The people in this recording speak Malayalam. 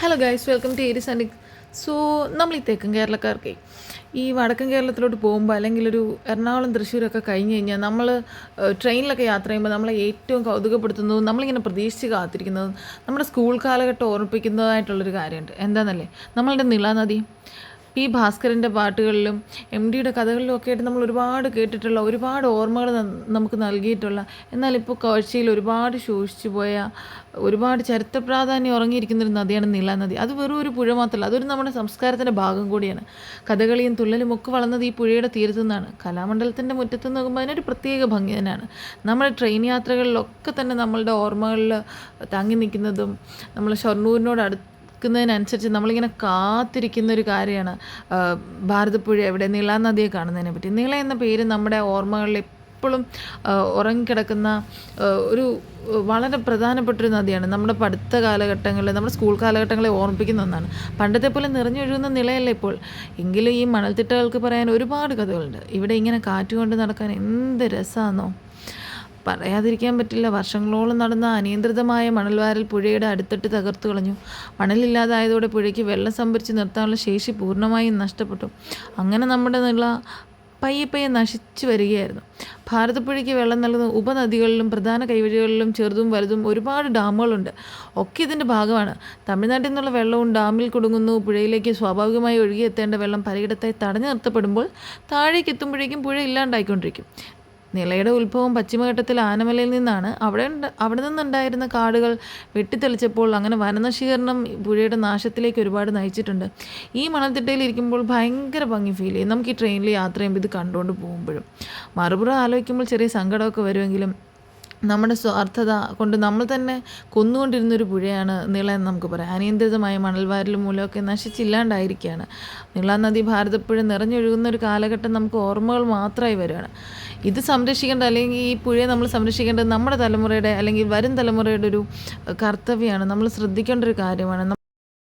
Hello guys, welcome to Aries and. So നമ്മൾ ഈ തെക്കൻ കേരളക്കാർക്ക് ഈ വടക്കൻ കേരളത്തിലോട്ട് പോകുമ്പോൾ അല്ലെങ്കിൽ ഒരു എറണാകുളം തൃശ്ശൂരൊക്കെ കഴിഞ്ഞ് കഴിഞ്ഞാൽ നമ്മൾ ട്രെയിനിലൊക്കെ യാത്ര ചെയ്യുമ്പോൾ നമ്മളെ ഏറ്റവും കൗതുകപ്പെടുത്തുന്നതും നമ്മളിങ്ങനെ പ്രതീക്ഷിച്ച് കാത്തിരിക്കുന്നതും നമ്മുടെ സ്കൂൾ കാലഘട്ടം ഓർമ്മിപ്പിക്കുന്നതായിട്ടുള്ളൊരു കാര്യമുണ്ട്. എന്താണെന്നല്ലേ, നമ്മളുടെ നിളാനദി. പി ഭാസ്കരൻ്റെ പാട്ടുകളിലും എം ഡിയുടെ കഥകളിലും ഒക്കെ ആയിട്ട് നമ്മൾ ഒരുപാട് കേട്ടിട്ടുള്ള ഒരുപാട് ഓർമ്മകൾ നമുക്ക് നൽകിയിട്ടുള്ള, എന്നാൽ ഇപ്പോൾ കാഴ്ചയിൽ ഒരുപാട് ശോഷിച്ചു പോയ ഒരുപാട് ചരിത്ര പ്രാധാന്യം ഉറങ്ങിയിരിക്കുന്നൊരു നദിയാണ് നീലാനദി. അത് വെറും ഒരു പുഴ മാത്രമല്ല, അതൊരു നമ്മുടെ സംസ്കാരത്തിൻ്റെ ഭാഗം കൂടിയാണ്. കഥകളിയും തുള്ളലും ഒക്കെ വളർന്നത് ഈ പുഴയുടെ തീരത്തു നിന്നാണ്. കലാമണ്ഡലത്തിൻ്റെ മുറ്റത്ത് നോക്കുമ്പോൾ അതിനൊരു പ്രത്യേക ഭംഗി തന്നെയാണ്. നമ്മുടെ ട്രെയിൻ യാത്രകളിലൊക്കെ തന്നെ നമ്മളുടെ ഓർമ്മകളിൽ തങ്ങി നിൽക്കുന്നതും നമ്മൾ ഷൊർണൂരിനോട് ക്കുന്നതിനനുസരിച്ച് നമ്മളിങ്ങനെ കാത്തിരിക്കുന്ന ഒരു കാര്യമാണ് ഭാരതപ്പുഴ എവിടെ നീളാനദിയെ കാണുന്നതിനെ പറ്റി. നീള എന്ന പേര് നമ്മുടെ ഓർമ്മകളിൽ എപ്പോഴും ഉറങ്ങിക്കിടക്കുന്ന ഒരു വളരെ പ്രധാനപ്പെട്ടൊരു നദിയാണ്. നമ്മുടെ പഠിത്ത കാലഘട്ടങ്ങളിൽ, നമ്മുടെ സ്കൂൾ കാലഘട്ടങ്ങളെ ഓർമ്മിപ്പിക്കുന്ന ഒന്നാണ്. പണ്ടത്തെ പോലെ നിറഞ്ഞൊഴുകുന്ന നിളയല്ല ഇപ്പോൾ. എങ്കിലും ഈ മണൽത്തിട്ടകൾക്ക് പറയാൻ ഒരുപാട് കഥകളുണ്ട്. ഇവിടെ ഇങ്ങനെ കാറ്റുകൊണ്ട് നടക്കാൻ എന്ത് രസമാണെന്നോ, പറയാതിരിക്കാൻ പറ്റില്ല. വർഷങ്ങളോളം നടന്ന അനിയന്ത്രിതമായ മണൽവാരൽ പുഴയുടെ അടിത്തട്ട് തകർത്തു കളഞ്ഞു. മണലില്ലാതായതോടെ പുഴയ്ക്ക് വെള്ളം സംഭരിച്ച് നിർത്താനുള്ള ശേഷി പൂർണ്ണമായും നഷ്ടപ്പെട്ടു. അങ്ങനെ നമ്മുടെ നിള പയ്യെ നശിച്ചു വരികയായിരുന്നു. ഭാരതപ്പുഴയ്ക്ക് വെള്ളം നൽകുന്ന ഉപനദികളിലും പ്രധാന കൈവഴികളിലും ചെറുതും വലുതും ഒരുപാട് ഡാമുകളുണ്ട്. ഒക്കെ ഇതിൻ്റെ ഭാഗമാണ്. തമിഴ്നാട്ടിൽ നിന്നുള്ള വെള്ളവും ഡാമിൽ കുടുങ്ങുന്നു. പുഴയിലേക്ക് സ്വാഭാവികമായി ഒഴുകിയെത്തേണ്ട വെള്ളം പലയിടത്തായി തടഞ്ഞു നിർത്തപ്പെടുമ്പോൾ താഴേക്ക് എത്തുമ്പോഴേക്കും പുഴ ഇല്ലാണ്ടായിക്കൊണ്ടിരിക്കും. നിളയുടെ ഉത്ഭവം പശ്ചിമഘട്ടത്തിലെ ആനമലയിൽ നിന്നാണ്. അവിടെ നിന്നുണ്ടായിരുന്ന കാടുകൾ വെട്ടിത്തെളിച്ചപ്പോൾ അങ്ങനെ വനനശീകരണം പുഴയുടെ നാശത്തിലേക്ക് ഒരുപാട് നയിച്ചിട്ടുണ്ട്. ഈ മണൽത്തിട്ടയിൽ ഇരിക്കുമ്പോൾ ഭയങ്കര ഭംഗി ഫീൽ ചെയ്യും നമുക്ക് ഈ ട്രെയിനിൽ യാത്ര ചെയ്യുമ്പോൾ ഇത് കണ്ടുകൊണ്ട് പോകുമ്പോഴും. മറുപുറം ആലോചിക്കുമ്പോൾ ചെറിയ സങ്കടമൊക്കെ വരുമെങ്കിലും നമ്മുടെ സ്വാർത്ഥത കൊണ്ട് നമ്മൾ തന്നെ കൊന്നുകൊണ്ടിരുന്നൊരു പുഴയാണ് നിള എന്ന് നമുക്ക് പറയാം. അനിയന്ത്രിതമായ മണൽവാരലും മൂലമൊക്കെ നശിച്ചില്ലാണ്ടായിരിക്കുകയാണ്. നിളാനദി ഭാരതപ്പുഴ നിറഞ്ഞൊഴുകുന്ന ഒരു കാലഘട്ടം നമുക്ക് ഓർമ്മകൾ മാത്രമായി വരികയാണ്. ഇത് സംരക്ഷിക്കേണ്ട, അല്ലെങ്കിൽ ഈ പുഴയെ നമ്മൾ സംരക്ഷിക്കേണ്ടത് നമ്മുടെ തലമുറയുടെ അല്ലെങ്കിൽ വരും തലമുറയുടെ ഒരു കർത്തവ്യമാണ്. നമ്മൾ ശ്രദ്ധിക്കേണ്ട ഒരു കാര്യമാണ്.